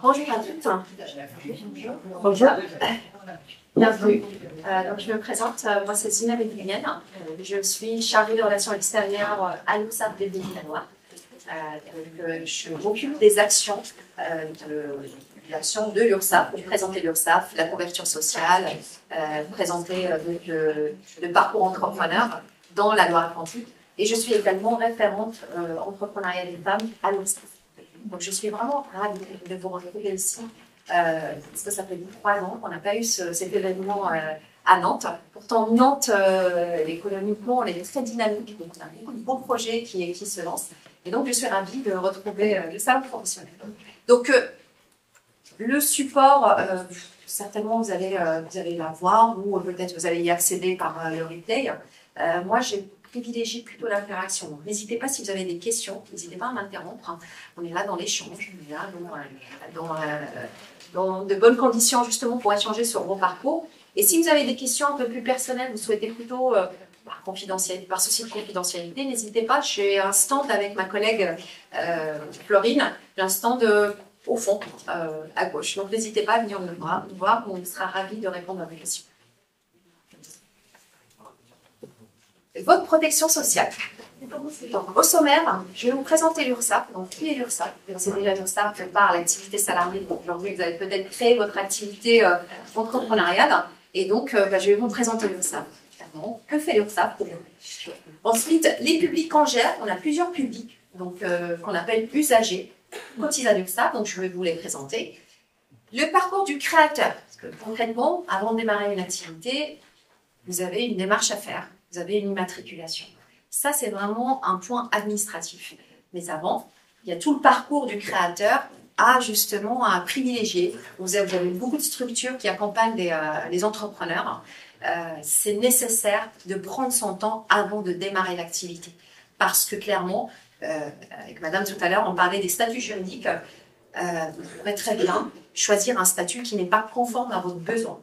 Bonjour à toutes. Bonjour. Bienvenue. Donc, je me présente, moi c'est Zina Bedrienne. Je suis chargée de relations extérieures à l'URSSAF des Pays Danois. Je m'occupe des actions de l'URSSAF, de présenter l'URSSAF, la couverture sociale, présenter le parcours entrepreneur dans la Loire-Atlantique. Et je suis également référente entrepreneuriat des femmes à l'URSSAF. Donc je suis vraiment ravie de vous retrouver ici, parce que ça fait 3 ans qu'on n'a pas eu cet événement à Nantes. Pourtant, Nantes, économiquement, on est très dynamique, donc on a beaucoup de beaux projets qui se lancent. Et donc, je suis ravie de retrouver le salon professionnel. Donc, le support, certainement, vous allez l'avoir, ou peut-être vous allez y accéder par le replay. Moi, j'ai privilégie plutôt l'interaction. Donc, n'hésitez pas si vous avez des questions, n'hésitez pas à m'interrompre. On est là dans l'échange, on est là dans de bonnes conditions justement pour échanger sur vos parcours. Et si vous avez des questions un peu plus personnelles, vous souhaitez plutôt par souci de confidentialité, n'hésitez pas. J'ai un stand avec ma collègue Florine, j'ai un stand au fond, à gauche. Donc n'hésitez pas à venir nous voir, on sera ravis de répondre à vos questions. Votre protection sociale. Donc, au sommaire, je vais vous présenter l'URSSAF. Donc, qui est l'URSSAF? C'est déjà l'URSSAF par l'activité salariée. Aujourd'hui, vous avez peut-être créé votre activité entrepreneuriale. Et donc, je vais vous présenter l'URSSAF. Que fait l'URSSAF? Ensuite, les publics qu'on gère. On a plusieurs publics qu'on appelle usagers, cotisent à l'URSSAF. Donc, je vais vous les présenter. Le parcours du créateur. Parce que concrètement, avant de démarrer une activité, vous avez une démarche à faire. Vous avez une immatriculation. Ça, c'est vraiment un point administratif. Mais avant, il y a tout le parcours du créateur à privilégier. Vous avez beaucoup de structures qui accompagnent les entrepreneurs. C'est nécessaire de prendre son temps avant de démarrer l'activité. Parce que clairement, avec madame tout à l'heure, on parlait des statuts juridiques. Vous pourrez très bien choisir un statut qui n'est pas conforme à votre besoin.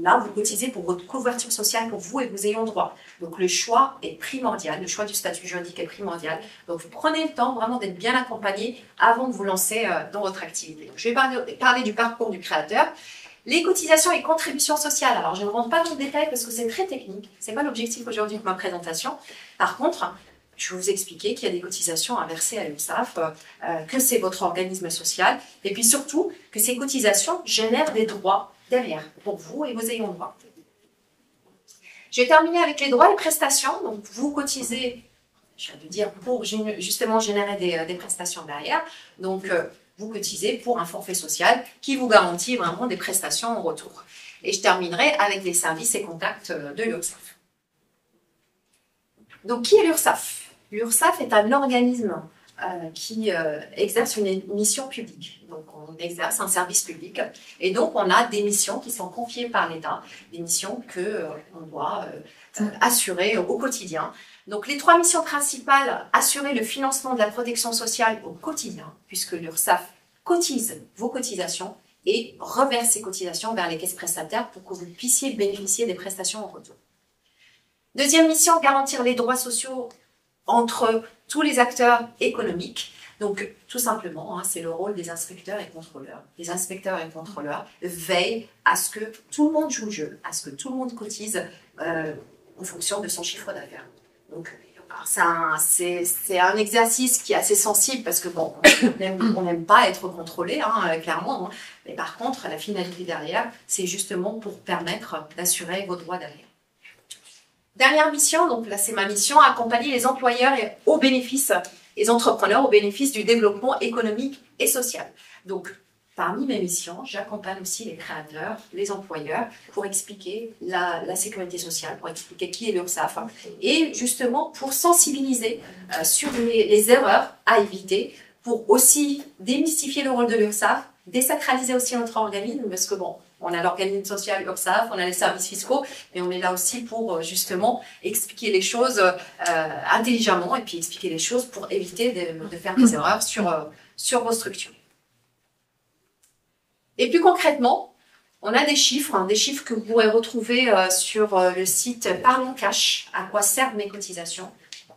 Là, vous cotisez pour votre couverture sociale, pour vous et vos ayants droit. Donc, le choix est primordial. Le choix du statut juridique est primordial. Donc, vous prenez le temps vraiment d'être bien accompagné avant de vous lancer dans votre activité. Donc, je vais parler du parcours du créateur. Les cotisations et contributions sociales. Alors, je ne rentre pas dans le détail parce que c'est très technique. Ce n'est pas l'objectif aujourd'hui de ma présentation. Par contre, je vais vous expliquer qu'il y a des cotisations à verser à l'URSSAF, que c'est votre organisme social, et puis surtout que ces cotisations génèrent des droits derrière, pour vous et vos ayants droit. Je vais terminer avec les droits et prestations. Donc, vous cotisez, je viens de dire, pour justement générer des prestations derrière. Donc, vous cotisez pour un forfait social qui vous garantit vraiment des prestations en retour. Et je terminerai avec les services et contacts de l'URSSAF. Donc, qui est l'URSSAF? L'URSSAF est un organisme qui exerce une mission publique. Donc, on exerce un service public. Et donc, on a des missions qui sont confiées par l'État, des missions qu'on doit assurer au quotidien. Donc, les 3 missions principales, assurer le financement de la protection sociale au quotidien, puisque l'URSSAF cotise vos cotisations et reverse ces cotisations vers les caisses prestataires pour que vous puissiez bénéficier des prestations en retour. Deuxième mission, garantir les droits sociaux entre tous les acteurs économiques. Donc, tout simplement, c'est le rôle des inspecteurs et contrôleurs. Les inspecteurs et contrôleurs veillent à ce que tout le monde joue le jeu, à ce que tout le monde cotise en fonction de son chiffre d'affaires. Donc, c'est un exercice qui est assez sensible parce que, bon, on n'aime pas être contrôlé, clairement. Mais par contre, la finalité derrière, c'est justement pour permettre d'assurer vos droits derrière. Dernière mission, donc là c'est ma mission, accompagner les employeurs au bénéfice, les entrepreneurs au bénéfice du développement économique et social. Donc parmi mes missions, j'accompagne aussi les créateurs, les employeurs pour expliquer la sécurité sociale, pour expliquer qui est l'URSSAF et justement pour sensibiliser sur les erreurs à éviter, pour aussi démystifier le rôle de l'URSSAF, désacraliser aussi notre organisme parce que bon, on a l'organisme social URSSAF, on a les services fiscaux, mais on est là aussi pour justement expliquer les choses intelligemment et puis expliquer les choses pour éviter de faire des erreurs sur vos structures. Et plus concrètement, on a des chiffres que vous pourrez retrouver sur le site Parlons Cash. À quoi servent mes cotisations?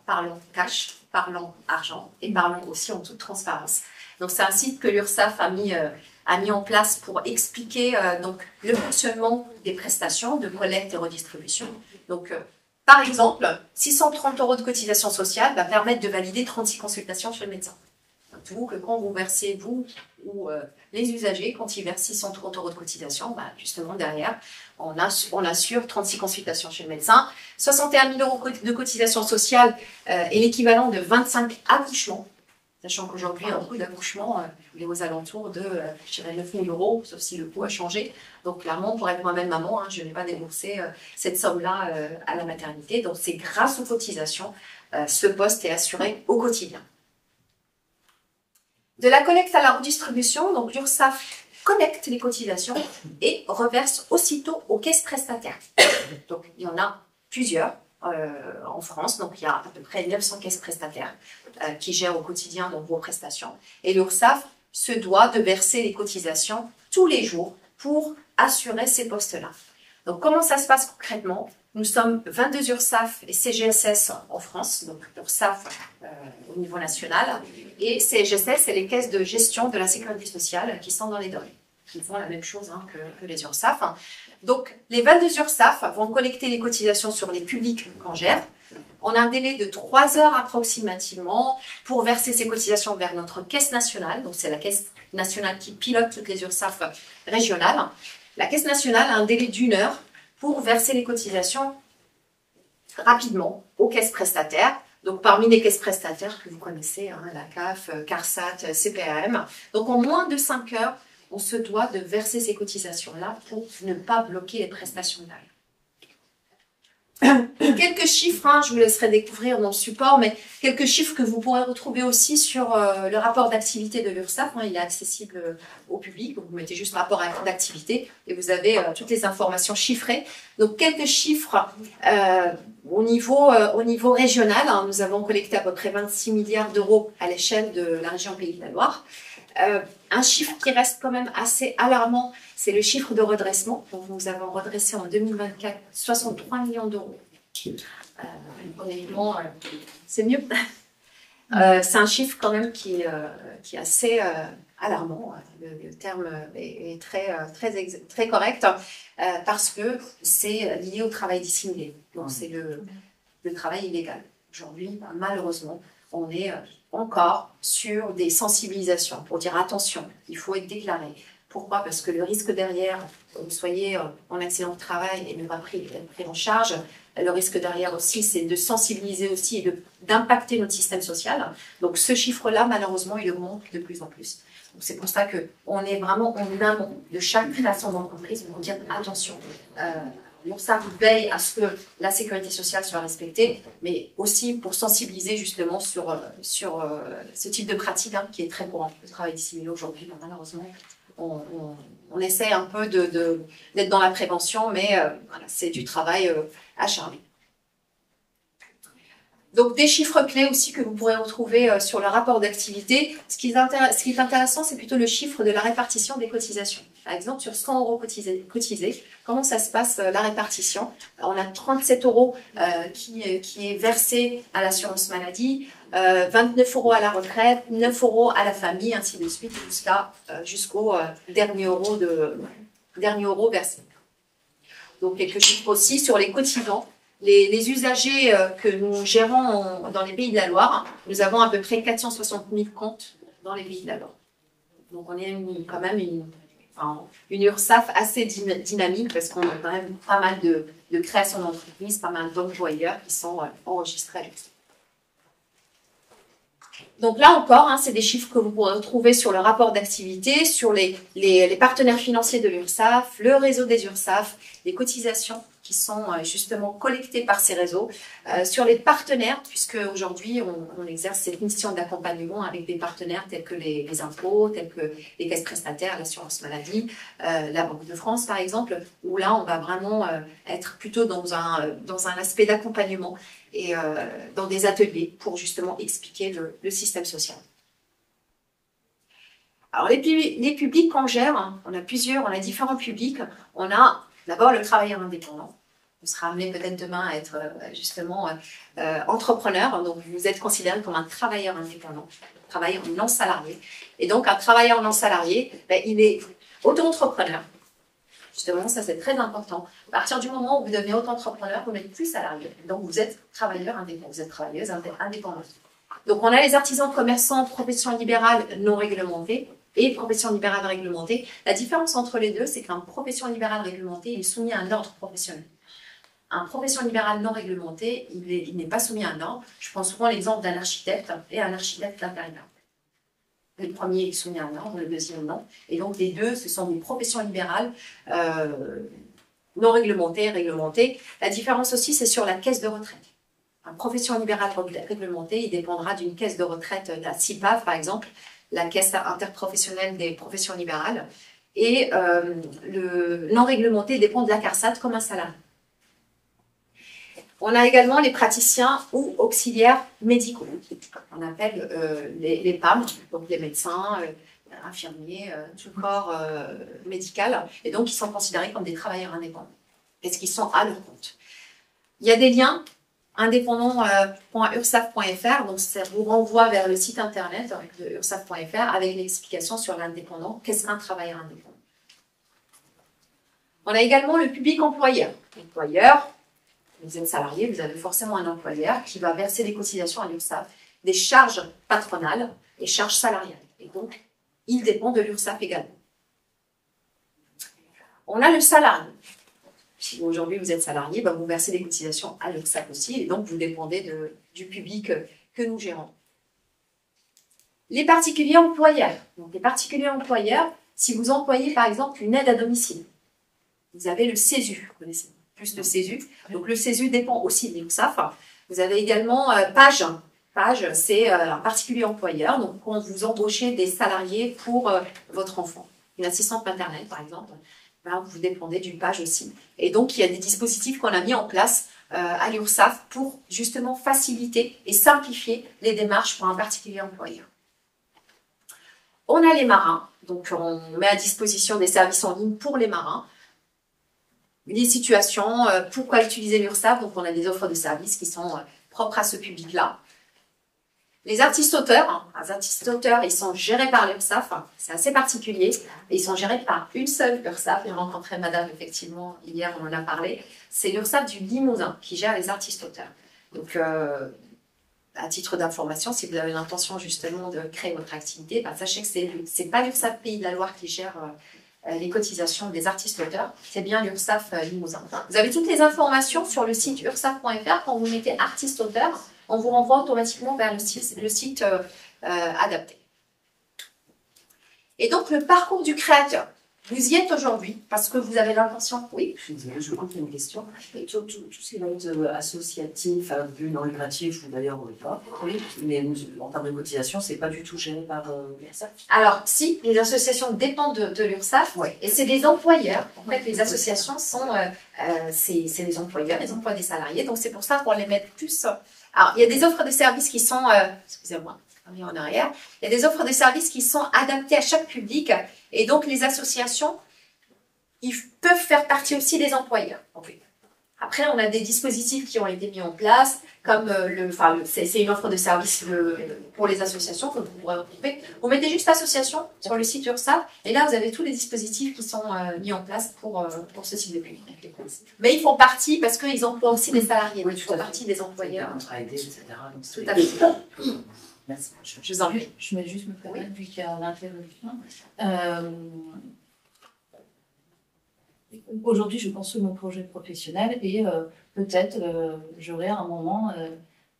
Parlons Cash, parlons argent et parlons aussi en toute transparence. Donc c'est un site que l'URSSAF a mis en place pour expliquer donc, le fonctionnement des prestations de collecte et redistribution. Donc par exemple, 630 € de cotisation sociale va permettre de valider 36 consultations chez le médecin. Vous, que quand vous versez, vous ou les usagers, quand ils versent 630 € de cotisation, bah, justement derrière, on assure 36 consultations chez le médecin. 61 000 € de cotisation sociale est l'équivalent de 25 accouchements, sachant qu'aujourd'hui, un coût d'accouchement est aux alentours de, je dirais, 9 000 €, sauf si le coût a changé. Donc clairement, pour être moi-même maman, je n'ai pas déboursé cette somme-là à la maternité. Donc c'est grâce aux cotisations, ce poste est assuré au quotidien. De la collecte à la redistribution, donc l'URSSAF collecte les cotisations et reverse aussitôt aux caisses prestataires. Donc il y en a plusieurs en France, donc il y a à peu près 900 caisses prestataires qui gèrent au quotidien donc, vos prestations. Et l'URSSAF se doit de verser les cotisations tous les jours pour assurer ces postes-là. Donc comment ça se passe concrètement? Nous sommes 22 URSSAF et CGSS en France, donc URSSAF au niveau national, et CGSS, c'est les caisses de gestion de la sécurité sociale qui sont dans les données, qui font la même chose que les URSSAF. Donc les 22 URSSAF vont collecter les cotisations sur les publics qu'on gère. On a un délai de 3 heures approximativement pour verser ces cotisations vers notre caisse nationale, donc c'est la caisse nationale qui pilote toutes les URSSAF régionales. La caisse nationale a un délai d'1 heure pour verser les cotisations rapidement aux caisses prestataires. Donc, parmi les caisses prestataires que vous connaissez, la CAF, CARSAT, CPAM. Donc, en moins de 5 heures, on se doit de verser ces cotisations-là pour ne pas bloquer les prestations derrière. Quelques chiffres, je vous laisserai découvrir dans le support, mais quelques chiffres que vous pourrez retrouver aussi sur le rapport d'activité de l'URSSAF. Il est accessible au public, donc vous mettez juste rapport d'activité et vous avez toutes les informations chiffrées. Donc quelques chiffres au niveau régional. Nous avons collecté à peu près 26 milliards d'euros à l'échelle de la région Pays de la Loire. Un chiffre qui reste quand même assez alarmant, c'est le chiffre de redressement. Donc, nous avons redressé en 2024 63 millions d'euros. Honnêtement, c'est mieux. C'est un chiffre quand même qui est assez alarmant. Le terme est très correct parce que c'est lié au travail dissimulé. Donc c'est le travail illégal. Aujourd'hui, malheureusement, on est encore sur des sensibilisations pour dire attention, il faut être déclaré. Pourquoi? Parce que le risque derrière, que vous soyez en accident de travail et ne pas pris en charge, le risque derrière aussi, c'est de sensibiliser aussi et d'impacter notre système social. Donc ce chiffre-là, malheureusement, il augmente de plus en plus. C'est pour ça qu'on est vraiment en amont de chaque création d'entreprise pour dire attention. L'URSSAF veille à ce que la sécurité sociale soit respectée, mais aussi pour sensibiliser justement sur ce type de pratique qui est très courant. Le travail dissimulé aujourd'hui, malheureusement, on essaie un peu d'être dans la prévention, mais voilà, c'est du travail acharné. Donc des chiffres clés aussi que vous pourrez retrouver sur le rapport d'activité. Ce qui est intéressant, c'est plutôt le chiffre de la répartition des cotisations. Par exemple, sur 100 € cotisés, comment ça se passe la répartition? On a 37 € qui est versé à l'assurance maladie, 29 € à la retraite, 9 € à la famille, ainsi de suite, jusqu'au dernier euro versé. Donc quelques chiffres aussi sur les cotisants. Les usagers que nous gérons dans les Pays de la Loire, nous avons à peu près 460 000 comptes dans les Pays de la Loire. Donc on est quand même une URSSAF assez dynamique parce qu'on a quand même pas mal de créations d'entreprises, pas mal d'employeurs qui sont enregistrés. Donc là encore, c'est des chiffres que vous pourrez retrouver sur le rapport d'activité, sur les partenaires financiers de l'URSSAF, le réseau des URSSAF, les cotisations qui sont justement collectées par ces réseaux, sur les partenaires, puisque aujourd'hui on exerce cette mission d'accompagnement avec des partenaires tels que les impôts, tels que les caisses prestataires, l'assurance maladie, la Banque de France par exemple, où là on va vraiment être plutôt dans un aspect d'accompagnement et dans des ateliers pour justement expliquer le système social. Alors les publics qu'on gère, on a différents publics. On a d'abord le travailleur indépendant. vous serez amené peut-être demain à être justement entrepreneur. Donc, vous êtes considéré comme un travailleur indépendant, travailleur non salarié. Et donc, un travailleur non salarié, ben, il est auto-entrepreneur. Justement, ça c'est très important. À partir du moment où vous devenez auto-entrepreneur, vous n'êtes plus salarié. Donc, vous êtes travailleur indépendant, vous êtes travailleuse indépendante. Donc, on a les artisans, commerçants, professions libérales non réglementées et profession libérale réglementée. La différence entre les deux, c'est qu'un profession libérale réglementée, il est soumis à un ordre professionnel. Un profession libérale non réglementée, il n'est pas soumis à un ordre. Je prends souvent l'exemple d'un architecte et un architecte d'intérieur. Le premier est soumis à un ordre, le deuxième non. Et donc les deux, ce sont des professions libérales non réglementées et réglementées. La différence aussi, c'est sur la caisse de retraite. Une profession libérale réglementée, il dépendra d'une caisse de retraite, la CIPAV par exemple, la caisse interprofessionnelle des professions libérales. Et le non réglementé dépend de la CARSAT comme un salarié. On a également les praticiens ou auxiliaires médicaux. On appelle les PAM, donc les médecins, infirmiers, tout le corps médical. Et donc, ils sont considérés comme des travailleurs indépendants. Parce qu'ils sont à leur compte. Il y a des liens indépendant.ursaf.fr, donc ça vous renvoie vers le site internet de ursaf.fr avec l'explication sur l'indépendant. Qu'est-ce qu'un travailleur indépendant? On a également le public employeur. Employeur, vous êtes salarié, vous avez forcément un employeur qui va verser des cotisations à l'URSSAF, des charges patronales et charges salariales. Et donc, il dépend de l'URSSAF également. On a le salarié. Si aujourd'hui vous êtes salarié, ben vous versez des cotisations à l'URSSAF aussi, et donc vous dépendez du public que nous gérons. Les particuliers employeurs. Donc, les particuliers employeurs, si vous employez par exemple une aide à domicile, vous avez le CESU, vous connaissez plus le CESU. Donc le CESU dépend aussi de l'URSSAF. Vous avez également PAGE. PAGE, c'est un particulier employeur. Donc quand vous embauchez des salariés pour votre enfant, une assistante maternelle par exemple, ben, vous dépendez du PAGE aussi. Et donc il y a des dispositifs qu'on a mis en place à l'URSSAF pour justement faciliter et simplifier les démarches pour un particulier employeur. On a les marins. Donc on met à disposition des services en ligne pour les marins. Les situations, pourquoi utiliser l'URSSAF? Donc, on a des offres de services qui sont propres à ce public-là. Les artistes-auteurs, ils sont gérés par l'URSSAF, c'est assez particulier. Ils sont gérés par une seule URSSAF. J'ai rencontré madame, effectivement, hier, on en a parlé. C'est l'URSSAF du Limousin qui gère les artistes-auteurs. Donc, à titre d'information, si vous avez l'intention justement de créer votre activité, ben, sachez que c'est pas l'URSSAF Pays de la Loire qui gère les cotisations des artistes-auteurs, c'est bien l'URSSAF Limousin. Vous avez toutes les informations sur le site ursaf.fr. Quand vous mettez artiste-auteur, on vous renvoie automatiquement vers le site adapté. Et donc, le parcours du créateur. Vous y êtes aujourd'hui parce que vous avez l'intention. Oui. Je suis désolée, je compte une question. Tout ce qui va être associatif, à but non lucratif, ou d'ailleurs pas, oui, mais en termes de cotisation, c'est pas du tout géré par l'URSSAF. Alors, si, les associations dépendent de l'URSSAF, ouais. Et c'est des employeurs. En fait, les associations sont, c'est des employeurs, ils emploient des salariés, donc c'est pour ça qu'on les met plus. Alors, il y a des offres de services qui sont, excusez-moi, en arrière, il y a des offres de services qui sont adaptées à chaque public, et donc les associations, ils peuvent faire partie aussi des employeurs. Okay. Après, on a des dispositifs qui ont été mis en place, comme c'est une offre de service pour les associations que vous pourrez retrouver. Vous mettez juste association sur le site URSSAF, et là, vous avez tous les dispositifs qui sont mis en place pour ce type de public. Mais ils font partie parce qu'ils emploient aussi des salariés, oui, ils font partie des employeurs. Contrat aidé, etc. Tout à fait. Merci. Je vous en prie. Je vais juste me permettre, vu qu'il y a l'interruption. Aujourd'hui, je construis mon projet professionnel et peut-être j'aurai à un moment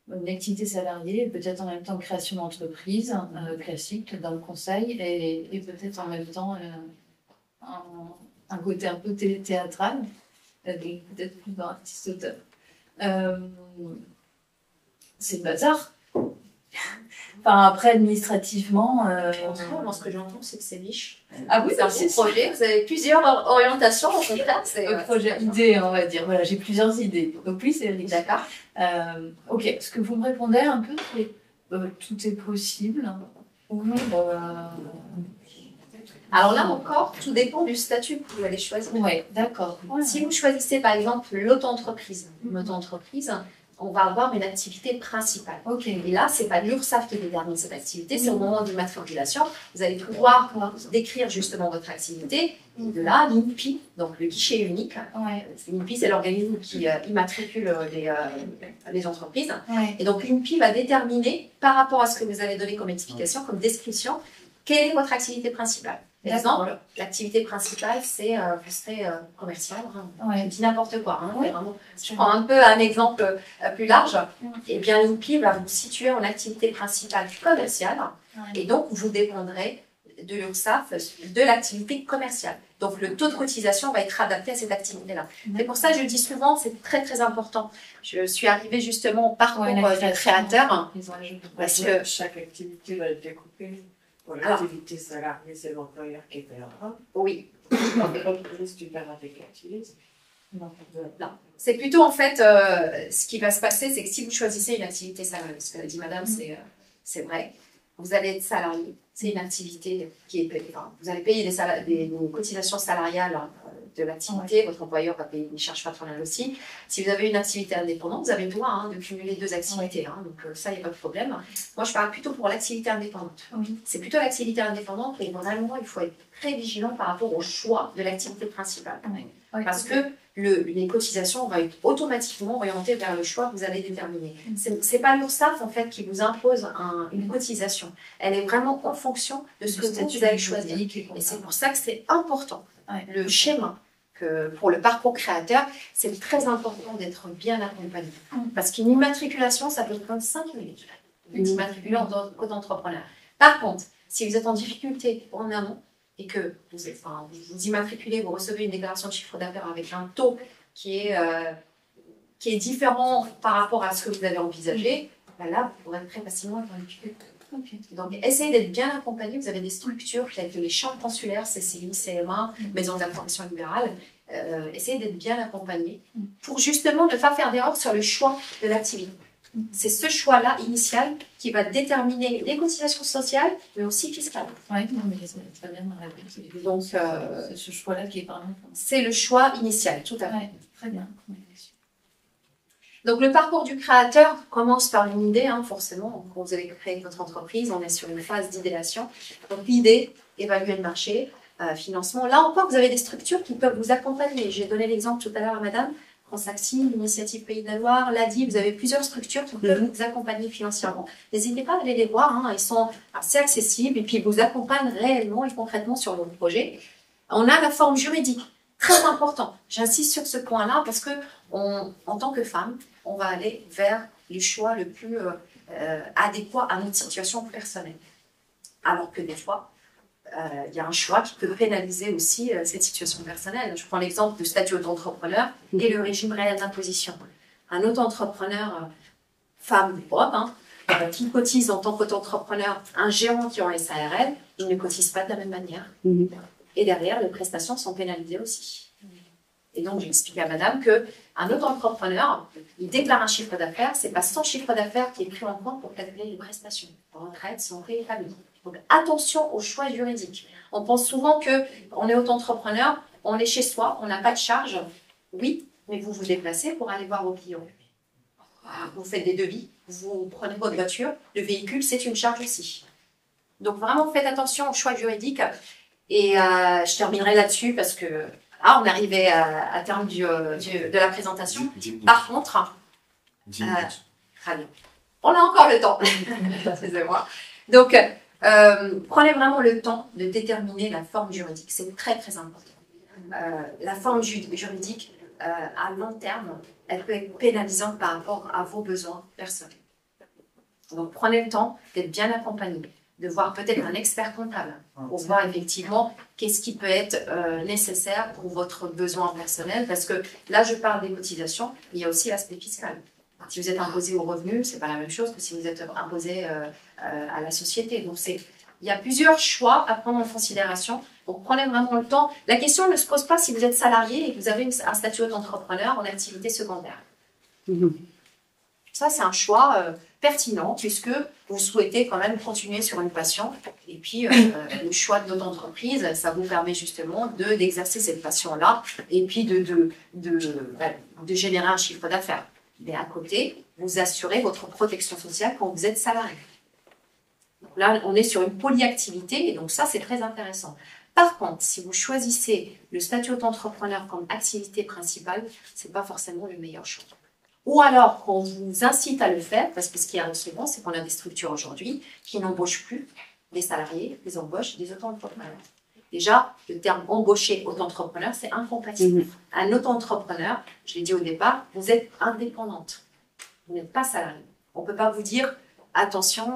une activité salariée, peut-être en même temps création d'entreprise classique dans le conseil et peut-être en même temps un côté un peu théâtral, peut-être plus dans artiste-auteur. C'est le bazar. Enfin, après, administrativement... Moi, ce que j'entends, c'est que c'est niche. Ah oui, c'est un beau projet. Vous avez plusieurs orientations, au contraire. C'est un projet idée, on va dire. Voilà, j'ai plusieurs idées. Donc oui, c'est riche. D'accord. Ok, ce que vous me répondez un peu, c'est tout est possible. Alors là encore, tout dépend du statut que vous allez choisir. Oui, d'accord. Si vous choisissez par exemple l'auto-entreprise, on va avoir une activité principale. Ok. Et là, c'est pas l'URSSAF qui détermine cette activité, c'est au moment d'immatriculation. Vous allez pouvoir décrire justement votre activité. Et de là, l'INPI, donc le guichet unique. Ouais. L'INPI, c'est l'organisme qui immatricule les entreprises. Ouais. Et donc l'INPI va déterminer, par rapport à ce que vous avez donné comme explication, comme description, quelle est votre activité principale. Par exemple, l'activité principale, c'est vous serez commercial. Je dis n'importe quoi. Vraiment, je prends un peu un exemple plus large. Et bien, l'INPI va vous situer en activité principale commerciale. Et donc, vous dépendrez de l'URSSAF, de l'activité commerciale. Donc, le taux de cotisation va être adapté à cette activité-là. C'est pour ça que je dis souvent, c'est très, très important. Je suis arrivée justement au parcours du créateur. Parce que chaque activité va être découpée. Pour l'activité salariée, c'est l'employeur qui paiera. Oui. L'entreprise, tu paieras tes activités. Non. C'est plutôt en fait, ce qui va se passer, c'est que si vous choisissez une activité salariée, ce qu'a dit madame, c'est vrai, vous allez être salarié, c'est une activité qui est payée. Enfin, vous allez payer des cotisations salariales de l'activité, votre employeur va payer une charge patronale aussi. Si vous avez une activité indépendante, vous avez le droit de cumuler deux activités, donc ça, il n'y a pas de problème. Moi, je parle plutôt pour l'activité indépendante. C'est plutôt l'activité indépendante et vraiment, il faut être très vigilant par rapport au choix de l'activité principale. Parce que les cotisations vont être automatiquement orientées vers le choix que vous allez déterminer. C'est pas l'URSSAF en fait qui vous impose une cotisation. Elle est vraiment en fonction de ce que vous allez choisir. Et c'est pour ça que c'est important. Le schéma pour le parcours créateur, c'est très important d'être bien accompagné. Parce qu'une immatriculation, ça peut prendre 5 minutes. Une immatriculée en tant qu'entrepreneur. Par contre, si vous êtes en difficulté en amont, et que vous immatriculez, vous recevez une déclaration de chiffre d'affaires avec un taux qui est différent par rapport à ce que vous avez envisagé, là, vous pourrez très facilement être en difficulté. Donc, essayez d'être bien accompagné. Vous avez des structures telles que les chambres consulaires, CCI, CMA, Maison d'information libérale. Essayez d'être bien accompagné pour justement ne pas faire d'erreur sur le choix de l'activité. C'est ce choix-là initial qui va déterminer les cotisations sociales, mais aussi fiscales. Oui, mais c'est très bien. Donc, c'est ce choix-là qui est vraiment. C'est le choix initial, tout à fait. Ouais, très bien. Donc, le parcours du créateur commence par une idée, forcément. Quand vous allez créer votre entreprise, on est sur une phase d'idéation. Donc, l'idée, évaluer le marché, financement. Là encore, vous avez des structures qui peuvent vous accompagner. J'ai donné l'exemple tout à l'heure à madame. Transaxi, l'Initiative Pays de la Loire, l'ADI, vous avez plusieurs structures qui peuvent vous accompagner financièrement. N'hésitez pas à aller les voir, ils sont assez accessibles et puis ils vous accompagnent réellement et concrètement sur vos projets. On a la forme juridique, très important. J'insiste sur ce point-là parce que en tant que femme, on va aller vers le choix le plus adéquat à notre situation personnelle. Alors que des fois, il y a un choix qui peut pénaliser aussi cette situation personnelle. Je prends l'exemple du statut auto-entrepreneur et le régime réel d'imposition. Un auto-entrepreneur, femme ou homme, qui cotise en tant qu'auto-entrepreneur, un géant qui est en SARL, il ne cotise pas de la même manière. Et derrière, les prestations sont pénalisées aussi. Et donc, j'ai expliqué à madame qu'un auto-entrepreneur, il déclare un chiffre d'affaires, c'est pas son chiffre d'affaires qui est pris en compte pour calculer les prestations. Retraite, santé et famille. Donc, attention aux choix juridiques. On pense souvent qu'on est auto-entrepreneur, on est chez soi, on n'a pas de charge. Oui, mais vous vous déplacez pour aller voir vos clients. Vous faites des devis, vous prenez votre voiture, le véhicule, c'est une charge aussi. Donc, vraiment, faites attention aux choix juridiques. Et je terminerai là-dessus parce que là, on est arrivé à terme de la présentation. Par contre, très bien. On a encore le temps. Excusez-moi. Donc, prenez vraiment le temps de déterminer la forme juridique. C'est très, très important. La forme juridique, à long terme, elle peut être pénalisante par rapport à vos besoins personnels. Donc, prenez le temps d'être bien accompagné, de voir peut-être un expert comptable pour voir effectivement qu'est-ce qui peut être nécessaire pour votre besoin personnel. Parce que là, je parle des cotisations, mais il y a aussi l'aspect fiscal. Si vous êtes imposé au revenu, c'est pas la même chose que si vous êtes imposé à la société. Donc, il y a plusieurs choix à prendre en considération. Donc, prenez vraiment le temps. La question ne se pose pas si vous êtes salarié et que vous avez un statut d'entrepreneur en activité secondaire. Ça, c'est un choix pertinent puisque vous souhaitez quand même continuer sur une passion. Et puis, le choix de notre entreprise, ça vous permet justement d'exercer cette passion-là et puis de générer un chiffre d'affaires. Mais à côté, vous assurez votre protection sociale quand vous êtes salarié. Donc là, on est sur une polyactivité et donc ça, c'est très intéressant. Par contre, si vous choisissez le statut d'auto-entrepreneur comme activité principale, c'est pas forcément le meilleur choix. Ou alors, qu'on vous incite à le faire, parce que ce qui est souvent, c'est qu'on a des structures aujourd'hui qui n'embauchent plus des salariés, ils embauchent des auto-entrepreneurs. Déjà, le terme embaucher auto-entrepreneur, c'est incompatible. Un auto-entrepreneur, je l'ai dit au départ, vous êtes indépendante. Vous n'êtes pas salarié. On ne peut pas vous dire, attention,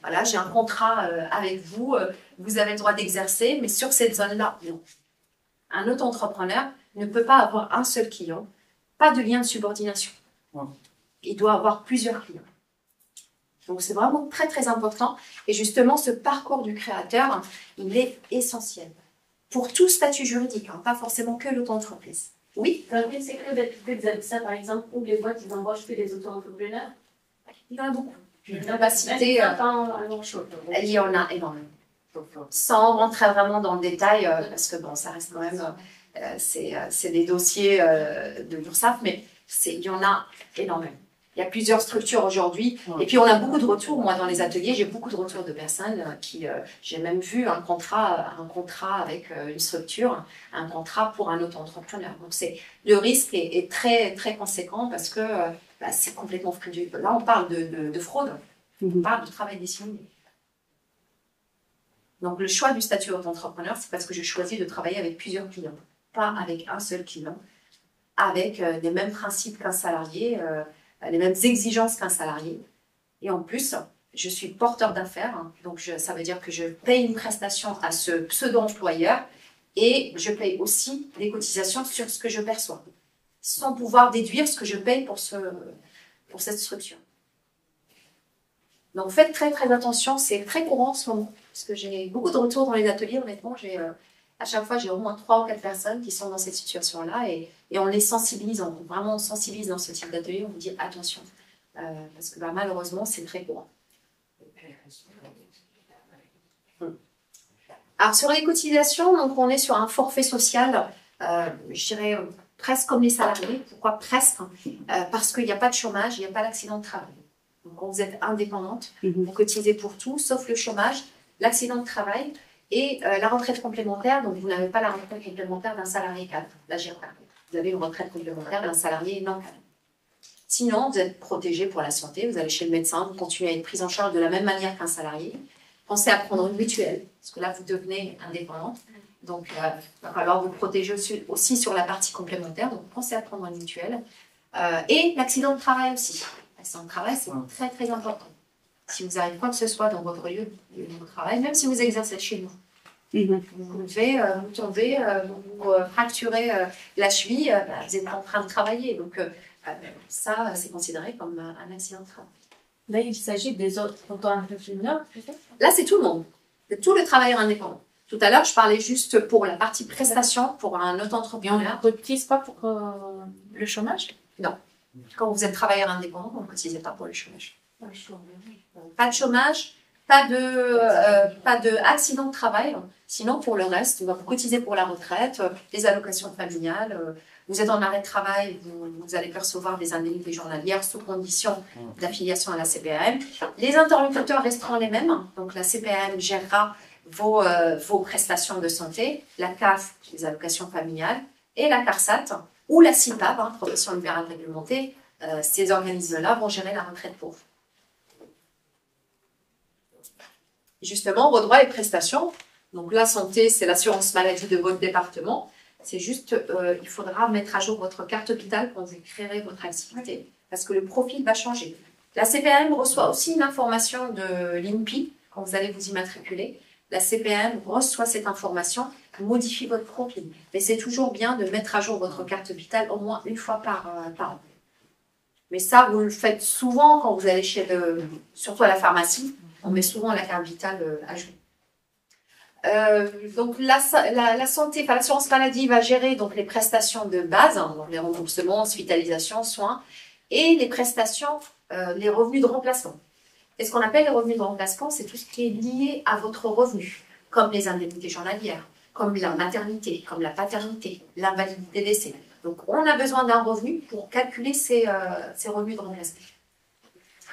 voilà, j'ai un contrat avec vous, vous avez le droit d'exercer, mais sur cette zone-là, non. Un auto-entrepreneur ne peut pas avoir un seul client, pas de lien de subordination. Il doit avoir plusieurs clients. Donc c'est vraiment très très important. Et justement, ce parcours du créateur, il est essentiel. Pour tout statut juridique, hein, pas forcément que l'auto-entreprise. Oui. Dans quel secteur d'activité ça, par exemple, où les boîtes ils embauchent que les auto-entrepreneurs? Il y en a beaucoup. Je ne vais pas citer. Il y en a énormément. Sans rentrer vraiment dans le détail, parce que bon, ça reste quand même, c'est des dossiers de l'URSSAF, mais il y en a énormément. Il y a plusieurs structures aujourd'hui. Et puis, on a beaucoup de retours. Moi, dans les ateliers, j'ai beaucoup de retours de personnes qui... j'ai même vu un contrat avec une structure, un contrat pour un auto-entrepreneur. Donc, le risque est très, très conséquent parce que c'est complètement frauduleux. Là, on parle de fraude. On parle de travail dissimulé. Donc, le choix du statut d'auto-entrepreneur, c'est parce que je choisis de travailler avec plusieurs clients, pas avec un seul client, avec les mêmes principes qu'un salarié, les mêmes exigences qu'un salarié. Et en plus, je suis porteur d'affaires, hein, donc ça veut dire que je paye une prestation à ce pseudo-employeur et je paye aussi des cotisations sur ce que je perçois, sans pouvoir déduire ce que je paye pour cette structure. Donc faites très très attention, c'est très courant en ce moment, parce que j'ai beaucoup de retours dans les ateliers, honnêtement, à chaque fois j'ai au moins 3 ou 4 personnes qui sont dans cette situation-là et on les sensibilise, on sensibilise dans ce type d'atelier, on vous dit attention, parce que malheureusement c'est très courant. Alors sur les cotisations, donc on est sur un forfait social, je dirais presque comme les salariés. Pourquoi presque? Parce qu'il n'y a pas de chômage, il n'y a pas d'accident de travail. Donc quand vous êtes indépendante, vous cotisez pour tout, sauf le chômage, l'accident de travail et la retraite complémentaire. Donc vous n'avez pas la retraite complémentaire d'un salarié cadre, la GIRCA. Vous avez une retraite complémentaire d'un salarié non cadre. Sinon, vous êtes protégé pour la santé, vous allez chez le médecin, vous continuez à être pris en charge de la même manière qu'un salarié. Pensez à prendre une mutuelle, parce que là, vous devenez indépendante. Donc, il va falloir vous protéger aussi sur la partie complémentaire. Donc, pensez à prendre une mutuelle. Et l'accident de travail aussi. L'accident de travail, c'est très, très important. Si vous arrive quoi que ce soit dans votre lieu de travail, même si vous exercez chez nous, vous devez vous tomber, vous fracturez la cheville, vous êtes en train de travailler. Donc, ça, c'est considéré comme un accident de travail. Là, il s'agit des autres auto-entrepreneurs, c'est ça? Là, c'est tout le monde. C'est tout le travailleur indépendant. Tout à l'heure, je parlais juste pour la partie prestation, pour un auto-entrepreneur. Et on ne cotise pas pour le chômage? Non. Quand vous êtes travailleur indépendant, vous ne cotisez pas pour le chômage. Pas de chômage, pas de accident de travail. Sinon, pour le reste, vous cotisez pour la retraite, les allocations familiales. Vous êtes en arrêt de travail, vous allez percevoir des indemnités journalières sous condition d'affiliation à la CPAM. Les interlocuteurs resteront les mêmes. Donc, la CPAM gérera vos prestations de santé, la CAF, les allocations familiales, et la CARSAT, ou la CIPAB, profession libérale réglementée. Ces organismes-là vont gérer la retraite pour vous. Justement, vos droits et prestations. Donc, la santé, c'est l'assurance maladie de votre département. C'est juste, il faudra mettre à jour votre carte vitale quand vous créerez votre activité, parce que le profil va changer. La CPAM reçoit aussi une information de l'INPI quand vous allez vous immatriculer. La CPAM reçoit cette information, modifie votre profil. Mais c'est toujours bien de mettre à jour votre carte vitale au moins une fois par an. Mais ça, vous le faites souvent quand vous allez surtout à la pharmacie, on met souvent la carte vitale à jour. Donc la santé, enfin l'assurance maladie va gérer donc les prestations de base, hein, donc les remboursements, hospitalisation, soins, et les prestations, les revenus de remplacement. Et ce qu'on appelle les revenus de remplacement, c'est tout ce qui est lié à votre revenu, comme les indemnités journalières, comme la maternité, comme la paternité, l'invalidité d'essai. Donc, on a besoin d'un revenu pour calculer ces revenus de remplacement.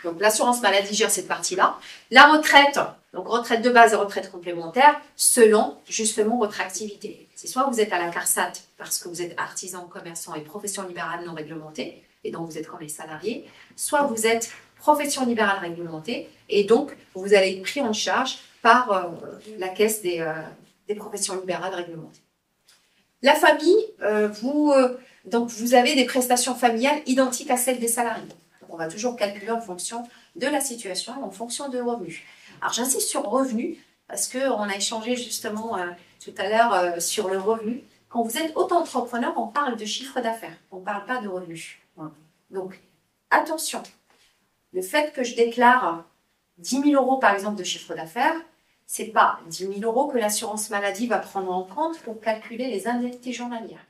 Donc, l'assurance maladie gère cette partie-là. La retraite, donc retraite de base et retraite complémentaire, selon justement votre activité. C'est soit vous êtes à la CARSAT parce que vous êtes artisan, commerçant et profession libérale non réglementée, et donc vous êtes comme les salariés, soit vous êtes profession libérale réglementée, et donc vous allez être pris en charge par la caisse des professions libérales réglementées. La famille, donc vous avez des prestations familiales identiques à celles des salariés. On va toujours calculer en fonction de la situation, en fonction de revenus. Alors j'insiste sur revenus, parce qu'on a échangé justement tout à l'heure sur le revenu. Quand vous êtes auto-entrepreneur, on parle de chiffre d'affaires, on ne parle pas de revenus. Donc attention, le fait que je déclare 10 000 euros par exemple de chiffre d'affaires, ce n'est pas 10 000 euros que l'assurance maladie va prendre en compte pour calculer les indemnités journalières.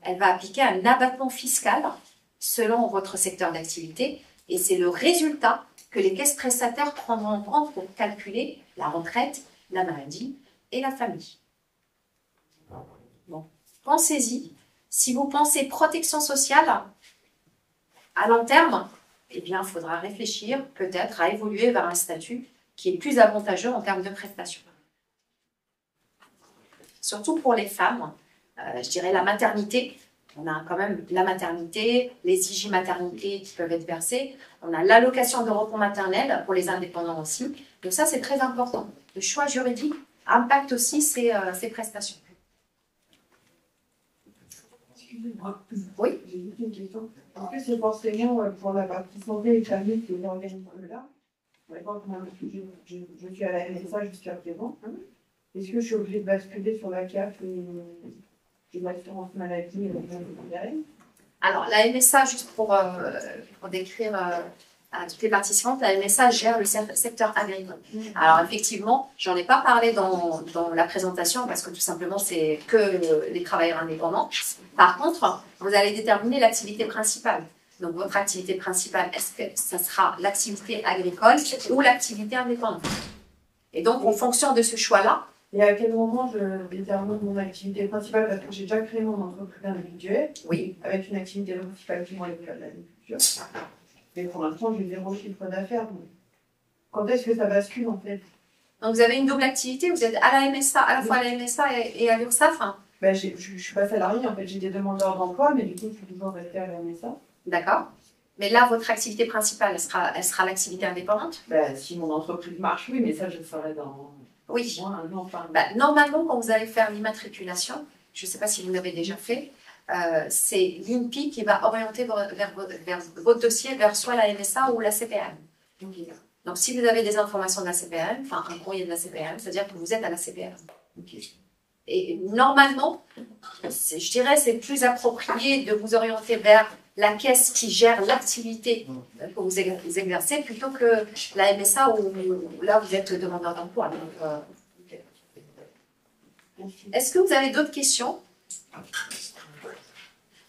Elle va appliquer un abattement fiscal selon votre secteur d'activité et c'est le résultat que les caisses prestataires prendront en compte pour calculer la retraite, la maladie et la famille. Bon, pensez-y. Si vous pensez protection sociale, à long terme, eh bien, il faudra réfléchir peut-être à évoluer vers un statut qui est plus avantageux en termes de prestations. Surtout pour les femmes, je dirais la maternité. On a quand même la maternité, les IJ maternité qui peuvent être versées. On a l'allocation de repos maternel pour les indépendants aussi. Donc ça, c'est très important. Le choix juridique impacte aussi ces prestations. Excusez-moi. Oui. J'ai une question. Est-ce que ces enseignants pour la partie santé et famille qui est organisme-là, par exemple, moi, je suis à la MSA jusqu'à présent, est-ce que je suis obligée de basculer sur la CAF et l'assurance maladie et le Alors, la MSA, juste pour décrire à toutes les participantes, la MSA gère le secteur agricole. Alors, effectivement, j'en ai pas parlé dans la présentation parce que tout simplement, c'est que les travailleurs indépendants. Par contre, vous allez déterminer l'activité principale. Donc, votre activité principale, est-ce que ça sera l'activité agricole ou l'activité indépendante? Et donc, en fonction de ce choix-là, et à quel moment je détermine mon activité principale? Parce que j'ai déjà créé mon entreprise individuelle, oui, avec une activité principale qui est l'agriculture. Mais pour l'instant, j'ai 0 chiffre d'affaires. Donc quand est-ce que ça bascule en fait? donc vous avez une double activité, vous êtes à la MSA, à la fois à la MSA et à l'URSSAF. Ben, je ne suis pas salariée, en fait, j'ai des demandeurs d'emploi, mais du coup, je suis toujours restée à la MSA. D'accord. Mais là, votre activité principale, elle sera l'activité indépendante? Ben, si mon entreprise marche, oui, mais ça, je le ferai dans oui. moins un an. Enfin, normalement, quand vous allez faire l'immatriculation, je ne sais pas si vous l'avez déjà fait, c'est l'INPI qui va orienter vers votre dossier vers soit la MSA ou la CPAM. Donc, si vous avez des informations de la CPAM, enfin un courrier de la CPAM, c'est-à-dire que vous êtes à la CPAM. Et normalement, je dirais c'est plus approprié de vous orienter vers la caisse qui gère l'activité que vous exercez plutôt que la MSA où là vous êtes demandeur d'emploi. Est-ce que vous avez d'autres questions?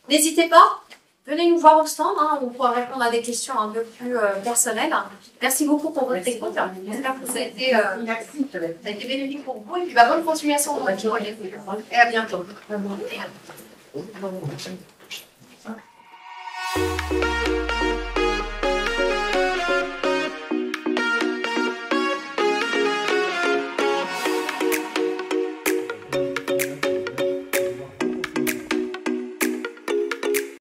N'hésitez pas, venez nous voir au stand, on pourra répondre à des questions un peu plus personnelles. Merci beaucoup pour votre écoute. J'espère que ça a été bénéfique pour vous et puis bonne continuation. Et à bientôt.